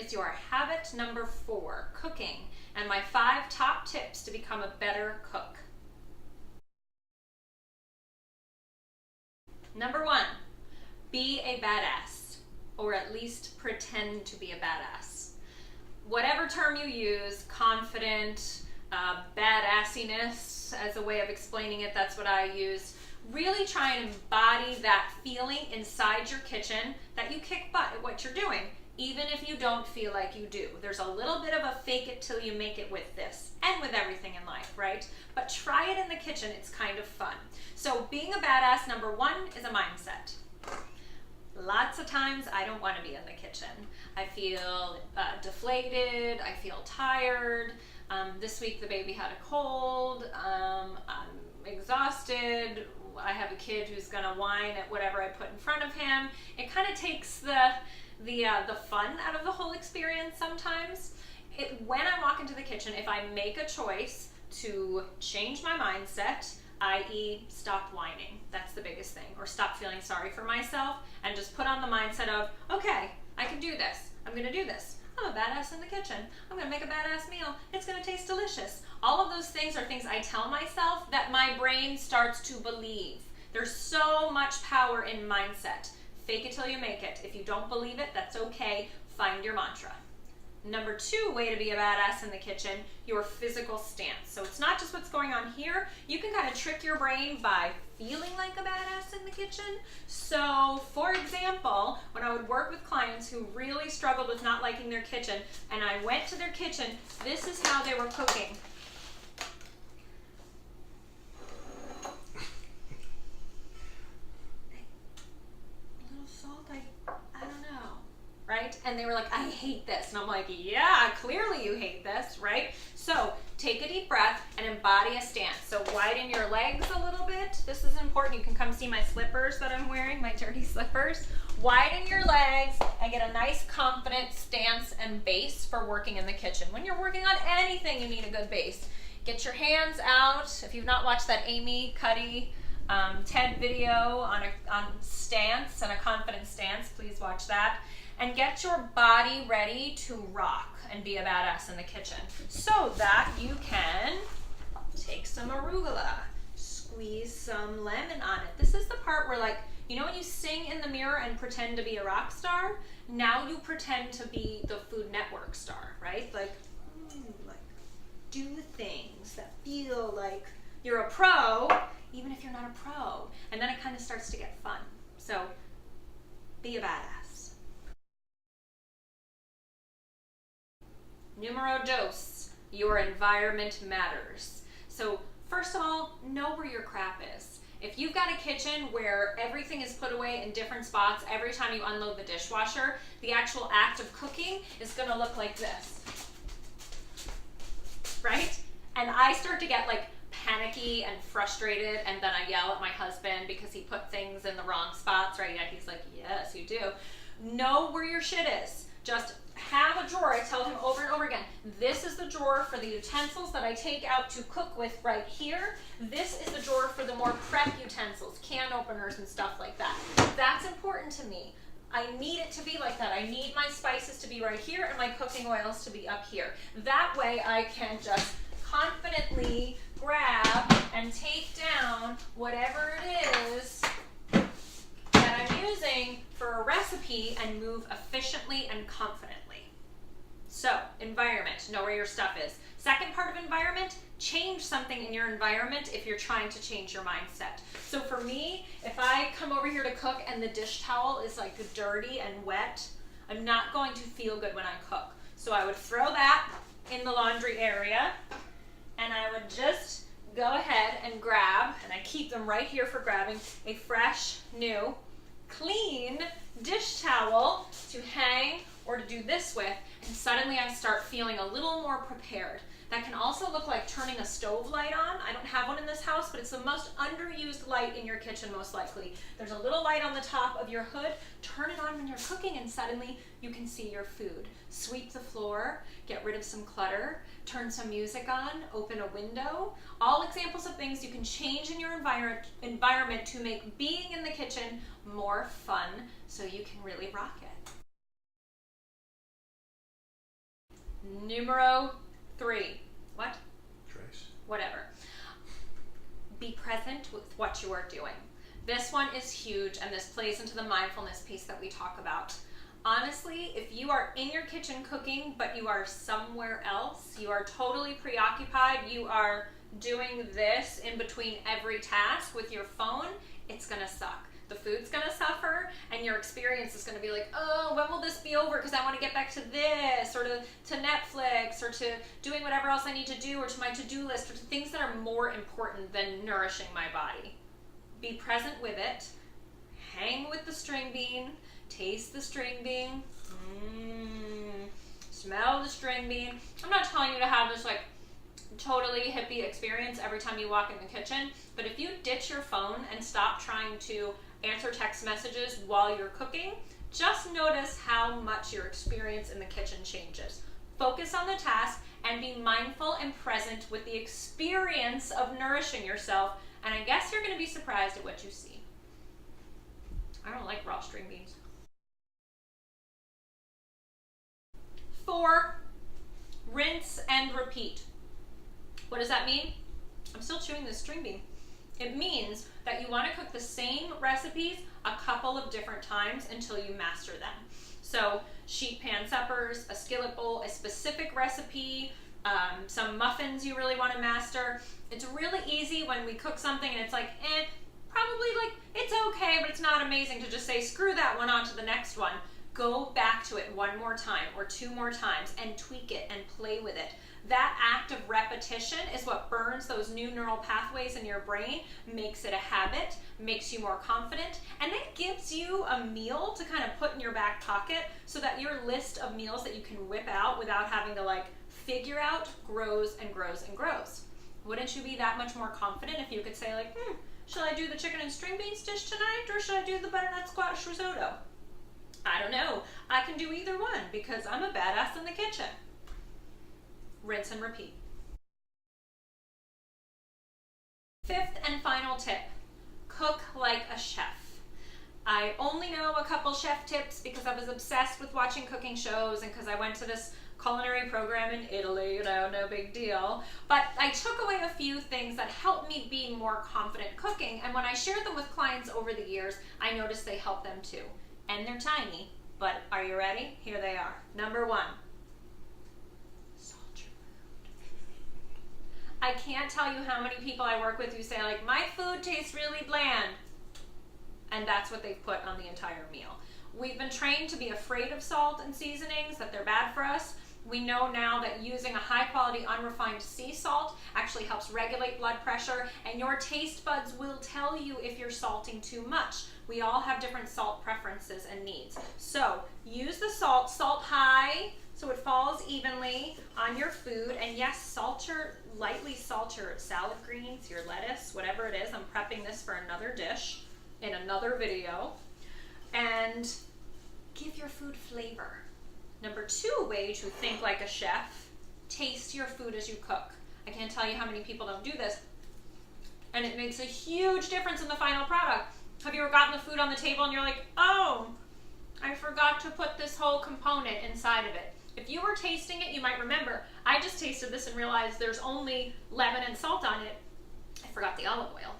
is your habit number 4, cooking, and my 5 top tips to become a better cook. Number 1, be a badass, or at least pretend to be a badass. Whatever term you use, confident, badassiness as a way of explaining it, that's what I use. Really try and embody that feeling inside your kitchen that you kick butt at what you're doing, even if you don't feel like you do. There's a little bit of a fake it till you make it with this, and with everything in life, right? But try it in the kitchen, it's kind of fun. So being a badass, number 1, is a mindset. Lots of times I don't want to be in the kitchen. I feel deflated, I feel tired. This week the baby had a cold, I'm exhausted, I have a kid who's gonna whine at whatever I put in front of him. It kind of takes the fun out of the whole experience sometimes. When I walk into the kitchen, if I make a choice to change my mindset, i.e. stop whining, that's the biggest thing, or stop feeling sorry for myself, and just put on the mindset of, okay, I can do this, I'm gonna do this. I'm a badass in the kitchen. I'm gonna make a badass meal. It's gonna taste delicious. All of those things are things I tell myself that my brain starts to believe. There's so much power in mindset. Fake it till you make it. If you don't believe it, that's okay. Find your mantra. Number 2 way to be a badass in the kitchen, your physical stance. So it's not just what's going on here. You can kind of trick your brain by feeling like a badass in the kitchen. So for example, when I would work with clients who really struggled with not liking their kitchen, and I went to their kitchen, this is how they were cooking. A little salt, I don't know. Right? And they were like, I hate this. And I'm like, yeah, clearly you hate this, right? So take a deep breath and embody a stance. So widen your legs a little bit. This is important. You can come see my slippers that I'm wearing, my dirty slippers. Widen your legs and get a nice confident stance and base for working in the kitchen. When you're working on anything, you need a good base. Get your hands out. If you've not watched that Amy Cuddy TED video on stance and a confident stance, please watch that. And get your body ready to rock and be a badass in the kitchen so that you can take some arugula, squeeze some lemon on it. This is the part where, like, you know when you sing in the mirror and pretend to be a rock star? Now you pretend to be the Food Network star, right? Like do things that feel like you're a pro, even if you're not a pro. And then it kind of starts to get fun. So be a badass. Numero dos, your environment matters. So first of all, know where your crap is. If you've got a kitchen where everything is put away in different spots every time you unload the dishwasher, the actual act of cooking is gonna look like this, right? And I start to get like panicky and frustrated, and then I yell at my husband because he put things in the wrong spots, right? Yeah, he's like, yes, you do. Know where your shit is. Just have a drawer. I tell him over and over again, this is the drawer for the utensils that I take out to cook with right here. This is the drawer for the more prep utensils, can openers and stuff like that. That's important to me. I need it to be like that. I need my spices to be right here and my cooking oils to be up here. That way I can just confidently grab and take down whatever it is that I'm using for a recipe and move efficiently and confidently. So, environment, know where your stuff is. Second part of environment, change something in your environment if you're trying to change your mindset. So for me, if I come over here to cook and the dish towel is like dirty and wet, I'm not going to feel good when I cook. So I would throw that in the laundry area, and I would just go ahead and grab, and I keep them right here for grabbing, a fresh, new, clean dish towel to hang or to do this with, and suddenly I start feeling a little more prepared. That can also look like turning a stove light on. I don't have one in this house, but it's the most underused light in your kitchen, most likely. There's a little light on the top of your hood. Turn it on when you're cooking, and suddenly you can see your food. Sweep the floor, get rid of some clutter, turn some music on, open a window. All examples of things you can change in your environment to make being in the kitchen more fun so you can really rock it. Numero 3. What? Trace. Whatever. Be present with what you are doing. This one is huge, and this plays into the mindfulness piece that we talk about. Honestly, if you are in your kitchen cooking, but you are somewhere else, you are totally preoccupied, you are doing this in between every task with your phone, it's gonna suck. The food's gonna suffer, and your experience is gonna be like, oh, when will this be over? Because I wanna get back to this, or to Netflix, or to doing whatever else I need to do, or to my to-do list, or to things that are more important than nourishing my body. Be present with it. Hang with the string bean. Taste the string bean. Smell the string bean. I'm not telling you to have this like totally hippie experience every time you walk in the kitchen, but if you ditch your phone and stop trying to answer text messages while you're cooking, just notice how much your experience in the kitchen changes. Focus on the task and be mindful and present with the experience of nourishing yourself, and I guess you're going to be surprised at what you see. I don't like raw string beans. 4, rinse and repeat. What does that mean? I'm still chewing this string bean. It means that you want to cook the same recipes a couple of different times until you master them. So sheet pan suppers, a skillet bowl, a specific recipe, some muffins you really want to master. It's really easy when we cook something and it's like, probably like, it's okay, but it's not amazing, to just say, screw that one, on to the next one. Go back to it one more time or 2 more times and tweak it and play with it. That act of repetition is what burns those new neural pathways in your brain, makes it a habit, makes you more confident, and then gives you a meal to kind of put in your back pocket so that your list of meals that you can whip out without having to like figure out grows and grows and grows. Wouldn't you be that much more confident if you could say like, should I do the chicken and string beans dish tonight, or should I do the butternut squash risotto? I don't know. I can do either one because I'm a badass in the kitchen. Rinse and repeat. 5th and final tip, cook like a chef. I only know a couple chef tips because I was obsessed with watching cooking shows and because I went to this culinary program in Italy, no big deal. But I took away a few things that helped me be more confident cooking, and when I shared them with clients over the years, I noticed they help them too. And they're tiny, but are you ready? Here they are. Number 1, salt your food. I can't tell you how many people I work with who say like, my food tastes really bland. And that's what they've put on the entire meal. We've been trained to be afraid of salt and seasonings, that they're bad for us. We know now that using a high quality unrefined sea salt actually helps regulate blood pressure, and your taste buds will tell you if you're salting too much. We all have different salt preferences and needs. So use the salt high so it falls evenly on your food, and yes, lightly salt your salad greens, your lettuce, whatever it is. I'm prepping this for another dish in another video. And give your food flavor. Number 2 way to think like a chef, taste your food as you cook. I can't tell you how many people don't do this, and it makes a huge difference in the final product. Have you ever gotten the food on the table and you're like, oh, I forgot to put this whole component inside of it? If you were tasting it, you might remember, I just tasted this and realized there's only lemon and salt on it. I forgot the olive oil.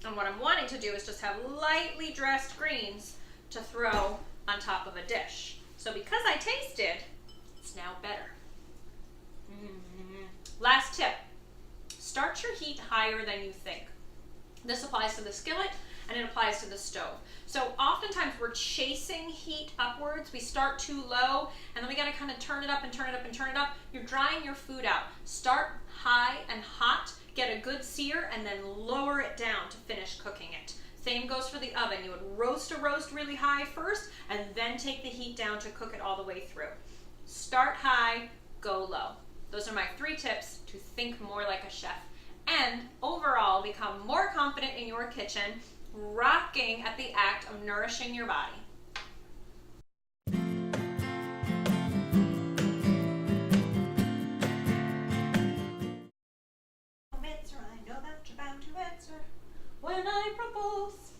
And what I'm wanting to do is just have lightly dressed greens to throw on top of a dish. So because I tasted, it's now better. Last tip, start your heat higher than you think. This applies to the skillet and it applies to the stove. So oftentimes we're chasing heat upwards. We start too low and then we gotta kind of turn it up and turn it up and turn it up. You're drying your food out. Start high and hot, get a good sear, and then lower it down to finish cooking it. Same goes for the oven. You would roast a roast really high first and then take the heat down to cook it all the way through. Start high, go low. Those are my 3 tips to think more like a chef and overall become more confident in your kitchen, rocking at the act of nourishing your body. I know that you're bound to answer when I propose.